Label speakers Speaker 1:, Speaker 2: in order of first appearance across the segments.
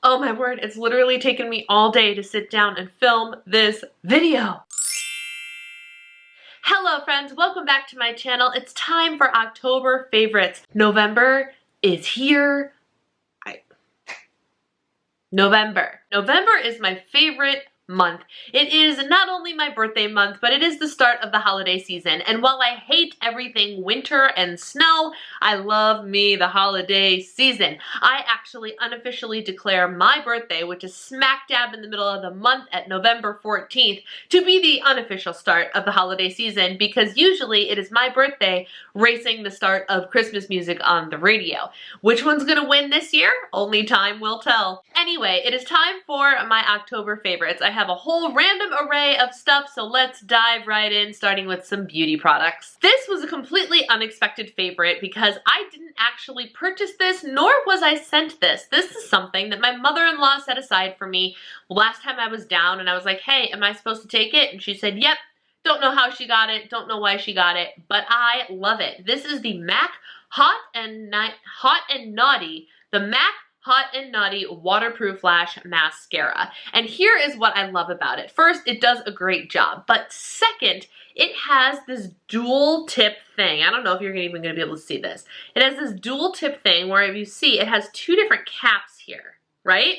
Speaker 1: Oh my word, it's literally taken me all day to sit down and film this video. Hello friends, welcome back to my channel. It's time for October favorites. November is here. November is my favorite month. It is not only my birthday month, but it is the start of the holiday season. And while I hate everything winter and snow, I love me the holiday season. I actually unofficially declare my birthday, which is smack dab in the middle of the month at November 14th, to be the unofficial start of the holiday season, because usually it is my birthday racing the start of Christmas music on the radio. Which one's gonna win this year? Only time will tell. Anyway, it is time for my October favorites. I have a whole random array of stuff, so let's dive right in, starting with some beauty products. This was a completely unexpected favorite because I didn't actually purchase this, nor was I sent this. This is something that my mother-in-law set aside for me last time I was down, and I was like, hey, am I supposed to take it? And she said, yep. Don't know how she got it, don't know why she got it, but I love it. This is the MAC Hot and Naughty, the MAC Hot and Naughty Waterproof Lash Mascara. And here is what I love about it. First, it does a great job, but second, it has this dual tip thing. I don't know if you're even going to be able to see this. It has this dual tip thing where if you see, it has two different caps here, right?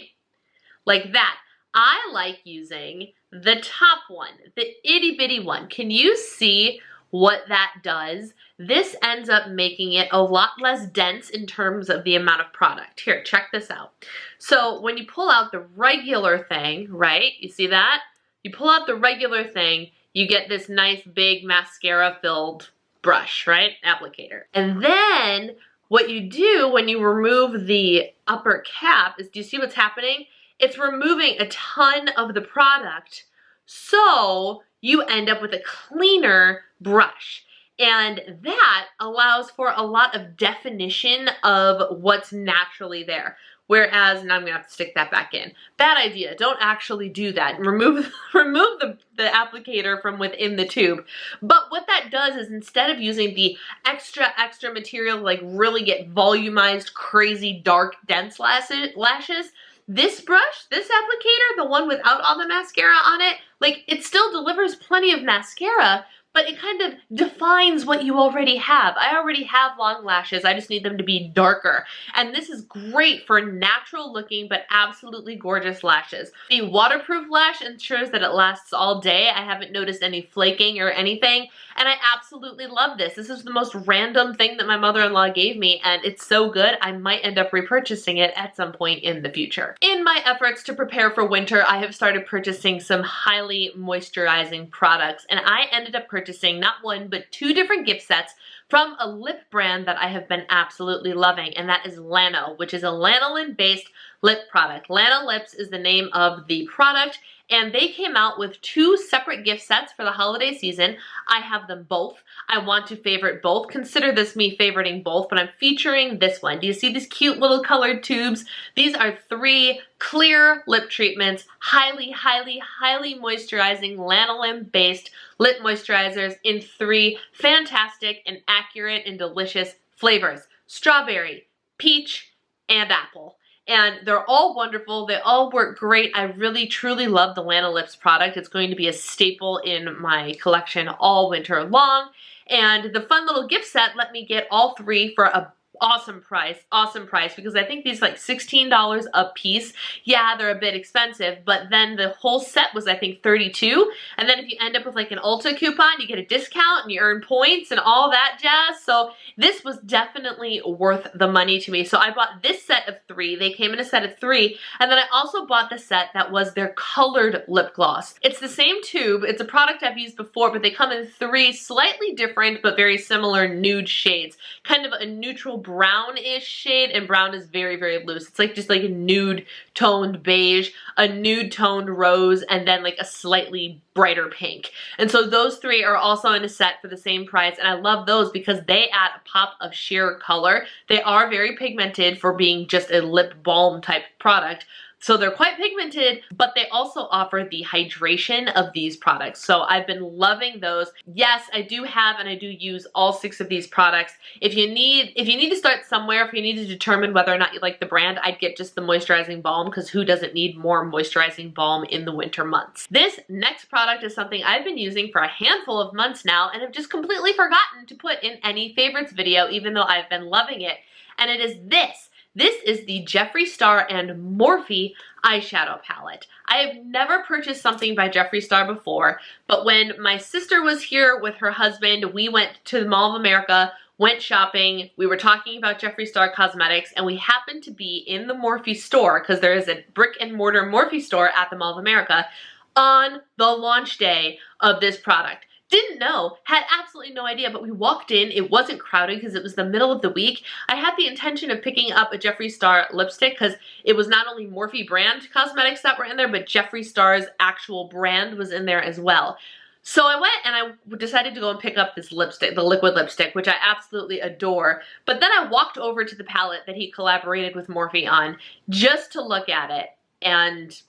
Speaker 1: Like that. I like using the top one, the itty bitty one. Can you see what that does? This ends up making it a lot less dense in terms of the amount of product. Here, check this out. So when you pull out the regular thing, right? You see that? You pull out the regular thing, you get this nice big mascara filled brush, right? Applicator. And then what you do when you remove the upper cap is, do you see what's happening? It's removing a ton of the product, so you end up with a cleaner brush. And that allows for a lot of definition of what's naturally there. Whereas, and I'm gonna have to stick that back in. Bad idea, don't actually do that. Remove the applicator from within the tube. But what that does is, instead of using the extra material, like really get volumized, crazy, dark, dense lashes, this brush, this applicator, the one without all the mascara on it, like, it still delivers plenty of mascara, but it kind of defines what you already have. I already have long lashes, I just need them to be darker. And this is great for natural looking but absolutely gorgeous lashes. The waterproof lash ensures that it lasts all day. I haven't noticed any flaking or anything, and I absolutely love this. This is the most random thing that my mother-in-law gave me, and it's so good I might end up repurchasing it at some point in the future. In my efforts to prepare for winter, I have started purchasing some highly moisturizing products, and I ended up purchasing not one but two different gift sets from a lip brand that I have been absolutely loving, and that is Lano, which is a lanolin-based lip product. Lano Lips is the name of the product, and they came out with two separate gift sets for the holiday season. I have them both. I want to favorite both. Consider this me favoriting both, but I'm featuring this one. Do you see these cute little colored tubes? These are 3 clear lip treatments, highly moisturizing lanolin-based lip moisturizers in 3 fantastic and accurate and delicious flavors: strawberry, peach, and apple. And they're all wonderful. They all work great. I really, truly love the Lano Lips product. It's going to be a staple in my collection all winter long. And the fun little gift set let me get all 3 for a awesome price, because I think these like $16 a piece. Yeah, they're a bit expensive, but then the whole set was, I think, $32. And then if you end up with like an Ulta coupon, you get a discount and you earn points and all that jazz. So this was definitely worth the money to me. So I bought this set of 3. They came in a set of 3. And then I also bought the set that was their colored lip gloss. It's the same tube. It's a product I've used before, but they come in 3 slightly different but very similar nude shades. Kind of a neutral brownish shade, and brown is very loose. It's like just like a nude toned beige, a nude toned rose, and then like a slightly brighter pink. And so those 3 are also in a set for the same price, and I love those because they add a pop of sheer color. They are very pigmented for being just a lip balm type product, So they're quite pigmented, but they also offer the hydration of these products. So I've been loving those. Yes, I do have and I do use all 6 of these products. If you need to start somewhere, if you need to determine whether or not you like the brand, I'd get just the moisturizing balm, because who doesn't need more moisturizing balm in the winter months? This next product is something I've been using for a handful of months now and have just completely forgotten to put in any favorites video, even though I've been loving it. And it is this. This is the Jeffree Star and Morphe eyeshadow palette. I have never purchased something by Jeffree Star before, but when my sister was here with her husband, we went to the Mall of America, went shopping, we were talking about Jeffree Star cosmetics, and we happened to be in the Morphe store, because there is a brick and mortar Morphe store at the Mall of America, on the launch day of this product. Didn't know, had absolutely no idea, but we walked in, it wasn't crowded because it was the middle of the week. I had the intention of picking up a Jeffree Star lipstick because it was not only Morphe brand cosmetics that were in there, but Jeffree Star's actual brand was in there as well. So I went and I decided to go and pick up this lipstick, the liquid lipstick, which I absolutely adore. But then I walked over to the palette that he collaborated with Morphe on just to look at it, and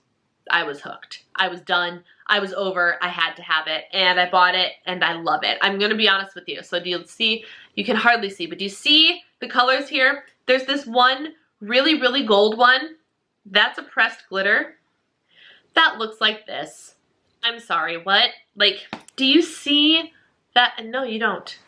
Speaker 1: I was hooked. I was done. I was over. I had to have it, and I bought it, and I love it. I'm going to be honest with you. So do you see? You can hardly see, but do you see the colors here? There's this one really, really gold one. That's a pressed glitter. That looks like this. I'm sorry, what? Like, do you see that? No, you don't.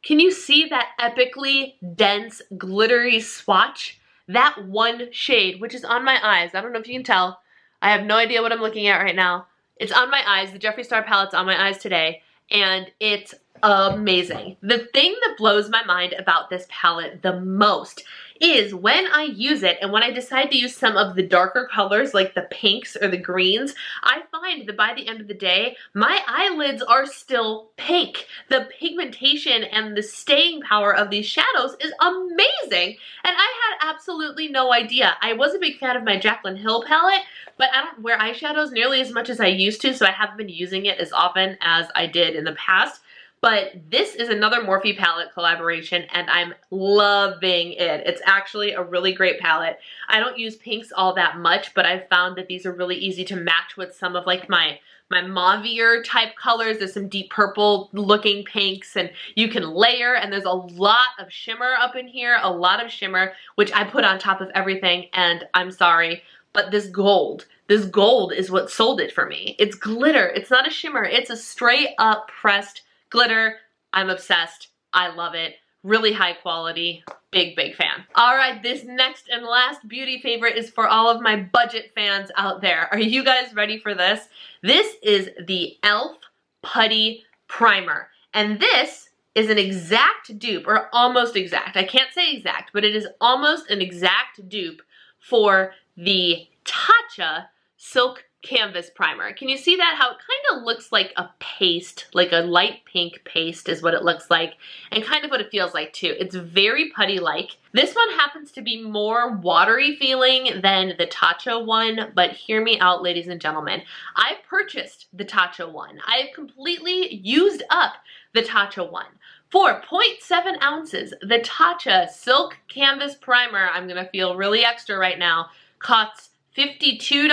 Speaker 1: Can you see that epically dense, glittery swatch? That one shade, which is on my eyes. I don't know if you can tell. I have no idea what I'm looking at right now. It's on my eyes. The Jeffree Star palette's on my eyes today, and it's amazing. The thing that blows my mind about this palette the most is when I use it and when I decide to use some of the darker colors like the pinks or the greens, I find that by the end of the day, my eyelids are still pink. The pigmentation and the staying power of these shadows is amazing, and I had absolutely no idea. I was a big fan of my Jaclyn Hill palette, but I don't wear eyeshadows nearly as much as I used to, so I haven't been using it as often as I did in the past. But this is another Morphe palette collaboration, and I'm loving it. It's actually a really great palette. I don't use pinks all that much, but I've found that these are really easy to match with some of like my mauvier type colors. There's some deep purple looking pinks, and you can layer, and there's a lot of shimmer up in here, a lot of shimmer, which I put on top of everything, and I'm sorry, but this gold is what sold it for me. It's glitter. It's not a shimmer. It's a straight up pressed glitter. I'm obsessed. I love it. Really high quality. Big, big fan. All right, this next and last beauty favorite is for all of my budget fans out there. Are you guys ready for this? This is the e.l.f. Putty Primer. And this is an exact dupe, or almost exact. I can't say exact, but it is almost an exact dupe for the Tatcha Silk Canvas Primer. Can you see that? How it kind of looks like a paste, like a light pink paste is what it looks like, and kind of what it feels like too. It's very putty-like. This one happens to be more watery feeling than the Tatcha one, but hear me out, ladies and gentlemen. I've purchased the Tatcha one. I've completely used up the Tatcha one. For 0.7 ounces, the Tatcha Silk Canvas Primer, I'm gonna feel really extra right now, costs $52,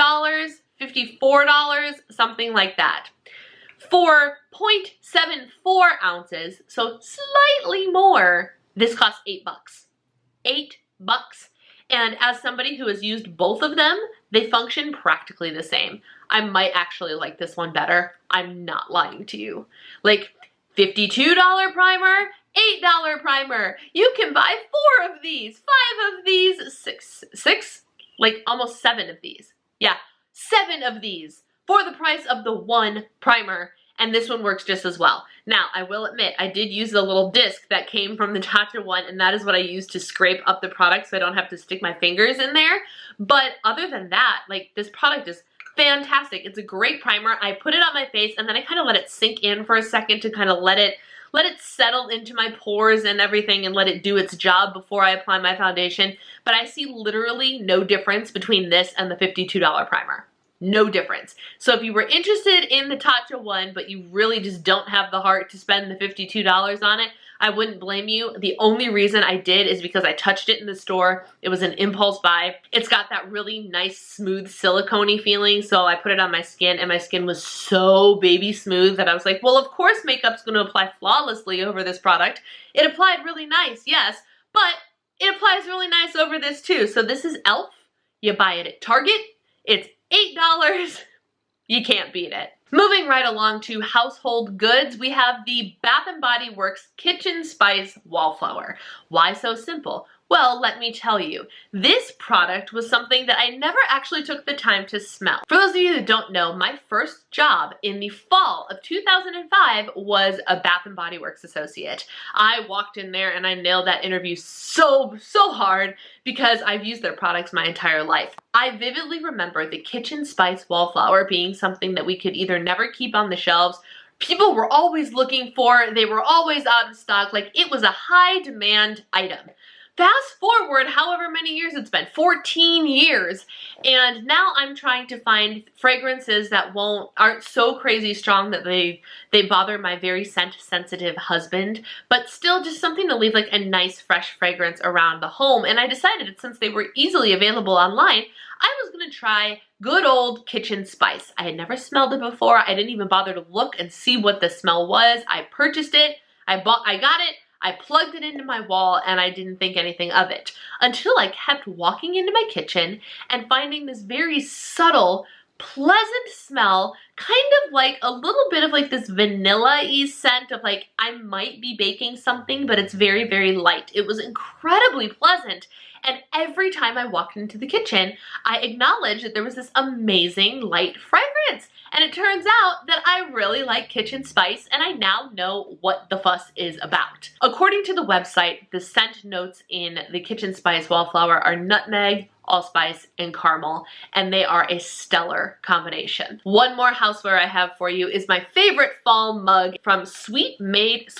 Speaker 1: $54, something like that. For 0.74 ounces, so slightly more, this costs $8. $8. And as somebody who has used both of them, they function practically the same. I might actually like this one better. I'm not lying to you. Like, $52 primer, $8 primer. You can buy 4 of these, 5 of these, 6, like almost 7 of these. Yeah, 7 of these for the price of the 1 primer, and this one works just as well. Now, I will admit, I did use the little disc that came from the Tatcha one, and that is what I used to scrape up the product so I don't have to stick my fingers in there. But other than that, like, this product is fantastic. It's a great primer. I put it on my face, and then I kind of let it sink in for a second to kind of let it settle into my pores and everything and let it do its job before I apply my foundation. But I see literally no difference between this and the $52 primer. No difference. So if you were interested in the Tatcha one, but you really just don't have the heart to spend the $52 on it, I wouldn't blame you. The only reason I did is because I touched it in the store. It was an impulse buy. It's got that really nice, smooth, silicone-y feeling, so I put it on my skin, and my skin was so baby smooth that I was like, well, of course makeup's going to apply flawlessly over this product. It applied really nice, yes, but it applies really nice over this too. So this is e.l.f. You buy it at Target. It's $8. You can't beat it. Moving right along to household goods, we have the Bath & Body Works Kitchen Spice Wallflower. Why so simple? Well, let me tell you, this product was something that I never actually took the time to smell. For those of you that don't know, my first job in the fall of 2005 was a Bath & Body Works associate. I walked in there and I nailed that interview so hard because I've used their products my entire life. I vividly remember the Kitchen Spice Wallflower being something that we could either never keep on the shelves, people were always looking for, they were always out of stock, like it was a high demand item. Fast forward however many years it's been, 14 years, and now I'm trying to find fragrances that aren't so crazy strong that they bother my very scent sensitive husband, but still just something to leave like a nice fresh fragrance around the home. And I decided, since they were easily available online, I was gonna try good old Kitchen Spice. I had never smelled it before. I didn't even bother to look and see what the smell was. I purchased it, I got it, I plugged it into my wall, and I didn't think anything of it until I kept walking into my kitchen and finding this very subtle, pleasant smell, kind of like a little bit of like this vanilla-y scent of like I might be baking something, but it's very light. It was incredibly pleasant. And every time I walked into the kitchen, I acknowledged that there was this amazing light fragrance. And it turns out that I really like Kitchen Spice, and I now know what the fuss is about. According to the website, the scent notes in the Kitchen Spice Wallflower are nutmeg, allspice, and caramel, and they are a stellar combination. One more houseware I have for you is my favorite fall mug from Sweet Mint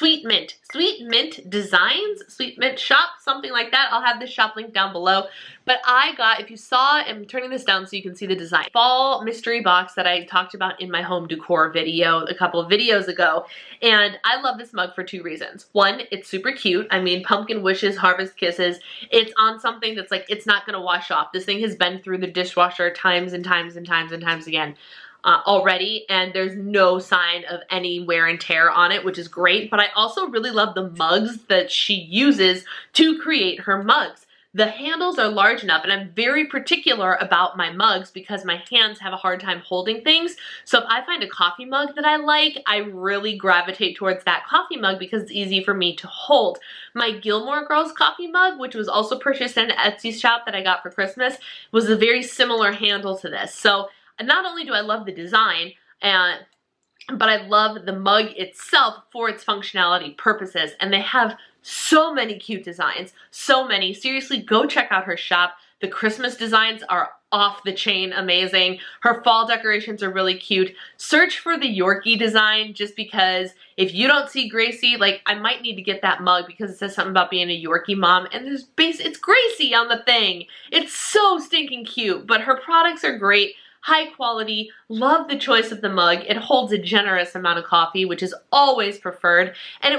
Speaker 1: Designs, Sweet Mint Shop, something like that. I'll have this shop link down below. But I got, if you saw, I'm turning this down so you can see the design, fall mystery box that I talked about in my home decor video a couple of videos ago. And I love this mug for two reasons. One, it's super cute. I mean, pumpkin wishes, harvest kisses. It's on something that's like, it's not gonna wash off. This thing has been through the dishwasher times and times again already, and there's no sign of any wear and tear on it, which is great. But I also really love the mugs that she uses to create her mugs. The handles are large enough, and I'm very particular about my mugs because my hands have a hard time holding things. So if I find a coffee mug that I like, I really gravitate towards that coffee mug because it's easy for me to hold. My Gilmore Girls coffee mug, which was also purchased in an Etsy shop that I got for Christmas, was a very similar handle to this. So not only do I love the design, but I love the mug itself for its functionality purposes, and they have so many cute designs, so many. Seriously, go check out her shop. The Christmas designs are off the chain amazing. Her fall decorations are really cute. Search for the Yorkie design just because if you don't see Gracie, like I might need to get that mug because it says something about being a Yorkie mom, and it's Gracie on the thing. It's so stinking cute, but her products are great. High quality, love the choice of the mug. It holds a generous amount of coffee, which is always preferred. And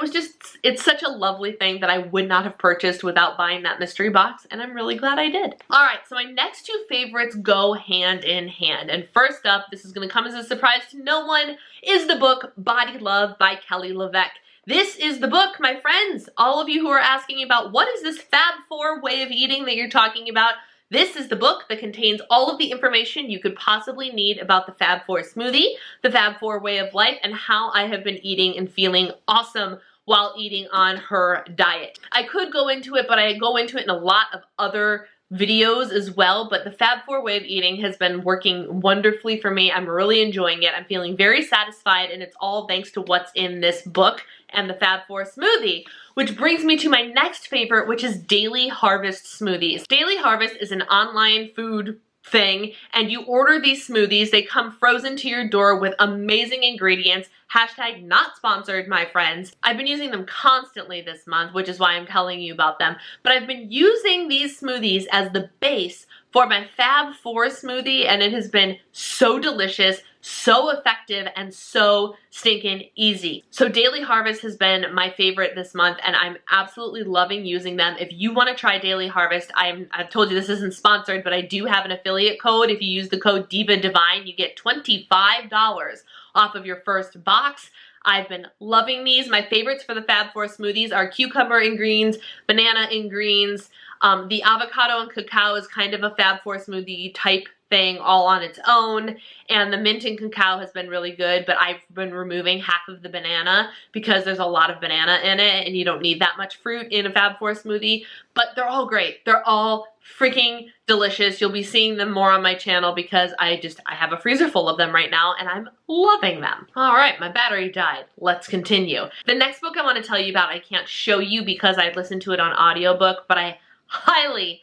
Speaker 1: it's such a lovely thing that I would not have purchased without buying that mystery box, and I'm really glad I did. All right, so my next two favorites go hand in hand. And first up, this is gonna come as a surprise to no one, is the book Body Love by Kelly LeVeque. This is the book, my friends. All of you who are asking about what is this Fab 4 way of eating that you're talking about, this is the book that contains all of the information you could possibly need about the Fab 4 smoothie, the Fab 4 way of life, and how I have been eating and feeling awesome while eating on her diet. I could go into it, but I go into it in a lot of other videos as well, but the Fab 4 way of eating has been working wonderfully for me. I'm really enjoying it. I'm feeling very satisfied, and it's all thanks to what's in this book and the Fab 4 smoothie. Which brings me to my next favorite, which is Daily Harvest smoothies. Daily Harvest is an online food thing, and you order these smoothies. They come frozen to your door with amazing ingredients. Hashtag not sponsored, my friends. I've been using them constantly this month, which is why I'm telling you about them. But I've been using these smoothies as the base for my Fab 4 smoothie, and it has been so delicious, so effective, and so stinking easy. So Daily Harvest has been my favorite this month, and I'm absolutely loving using them. If you want to try Daily Harvest, I've told you this isn't sponsored, but I do have an affiliate code. If you use the code DIVADIVINE, you get $25 off of your first box. I've been loving these. My favorites for the Fab 4 smoothies are cucumber and greens, banana and greens. The avocado and cacao is kind of a Fab 4 smoothie type thing all on its own, and the mint and cacao has been really good, but I've been removing half of the banana because there's a lot of banana in it and you don't need that much fruit in a Fab 4 smoothie, but they're all great. They're all freaking delicious. You'll be seeing them more on my channel because I have a freezer full of them right now and I'm loving them. All right, my battery died. Let's continue. The next book I want to tell you about I can't show you because I listened to it on audiobook, but I highly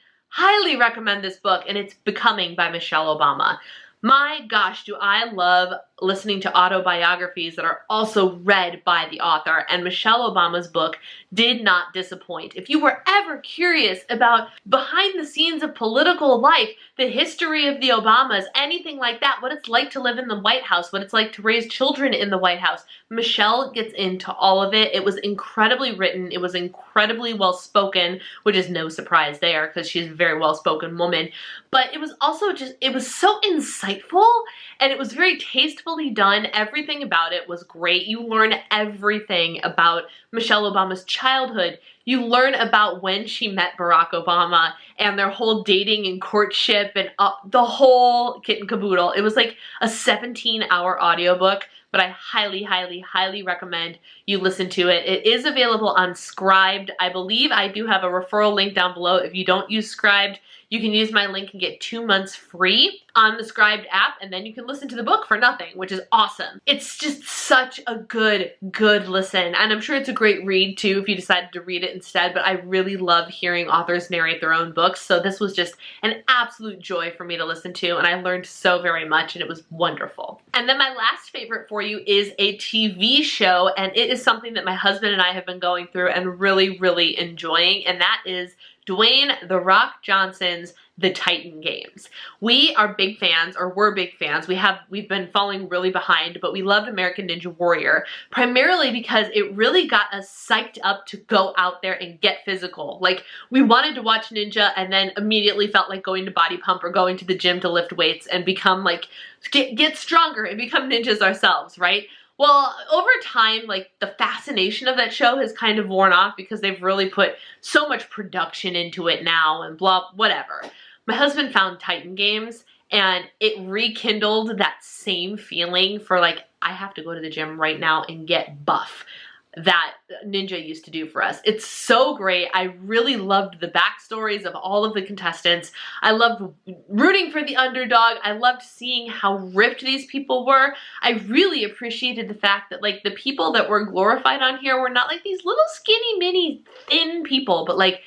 Speaker 1: recommend this book, and it's Becoming by Michelle Obama. My gosh, do I love listening to autobiographies that are also read by the author, and Michelle Obama's book did not disappoint. If you were ever curious about behind the scenes of political life, the history of the Obamas, anything like that, what it's like to live in the White House, what it's like to raise children in the White House, Michelle gets into all of it. It was incredibly written. It was incredibly well spoken, which is no surprise there because she's a very well spoken woman. But it was also just, it was so insightful and it was very tastefully done. Everything about it was great. You learn everything about Michelle Obama's childhood. You learn about when she met Barack Obama and their whole dating and courtship and the whole kit and caboodle. It was like a 17-hour audiobook, but I highly recommend you listen to it. It is available on Scribd. I believe I do have a referral link down below. If you don't use Scribd, you can use my link and get 2 months free on the Scribd app, and then you can listen to the book for nothing, which is awesome. It's just such a good listen, and I'm sure it's a great read too if you decided to read it instead, but I really love hearing authors narrate their own books, so this was just an absolute joy for me to listen to, and I learned so very much, and it was wonderful. And then my last favorite for you is a TV show, and it is something that my husband and I have been going through and really enjoying, and that is Dwayne "The Rock" Johnson's The Titan Games. We are big fans, or we're big fans. We've been falling really behind, but we loved American Ninja Warrior, primarily because it really got us psyched up to go out there and get physical. Like, we wanted to watch Ninja and then immediately felt like going to Body Pump or going to the gym to lift weights and become like, get stronger and become ninjas ourselves, right? Well, over time, like, the fascination of that show has kind of worn off because they've really put so much production into it now and blah, whatever. My husband found Titan Games and it rekindled that same feeling for like, I have to go to the gym right now and get buff that Ninja used to do for us. It's so great. I really loved the backstories of all of the contestants. I loved rooting for the underdog. I loved seeing how ripped these people were. I really appreciated the fact that like the people that were glorified on here were not like these little skinny mini thin people, but like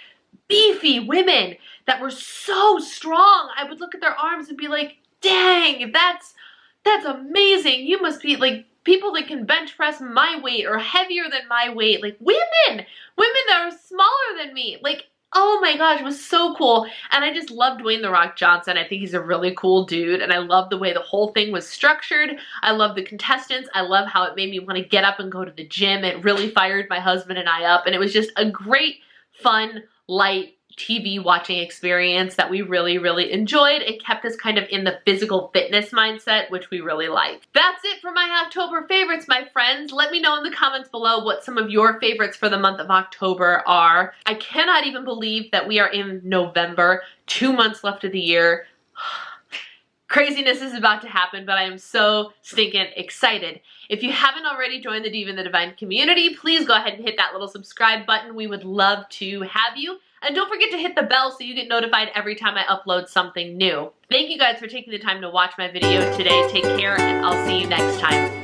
Speaker 1: beefy women that were so strong. I would look at their arms and be like, dang, that's amazing. You must be like people that can bench press my weight or heavier than my weight. Like women that are smaller than me. Like, oh my gosh, it was so cool. And I just love Dwayne "The Rock" Johnson. I think he's a really cool dude. And I love the way the whole thing was structured. I love the contestants. I love how it made me want to get up and go to the gym. It really fired my husband and I up. And it was just a great, fun, light TV watching experience that we really enjoyed. It kept us kind of in the physical fitness mindset, which we really liked. That's it for my October favorites, my friends. Let me know in the comments below what some of your favorites for the month of October are. I cannot even believe that we are in November, 2 months left of the year. Craziness is about to happen, but I am so stinking excited. If you haven't already joined the Diva and the Divine community, please go ahead and hit that little subscribe button. We would love to have you. And don't forget to hit the bell so you get notified every time I upload something new. Thank you guys for taking the time to watch my video today. Take care, and I'll see you next time.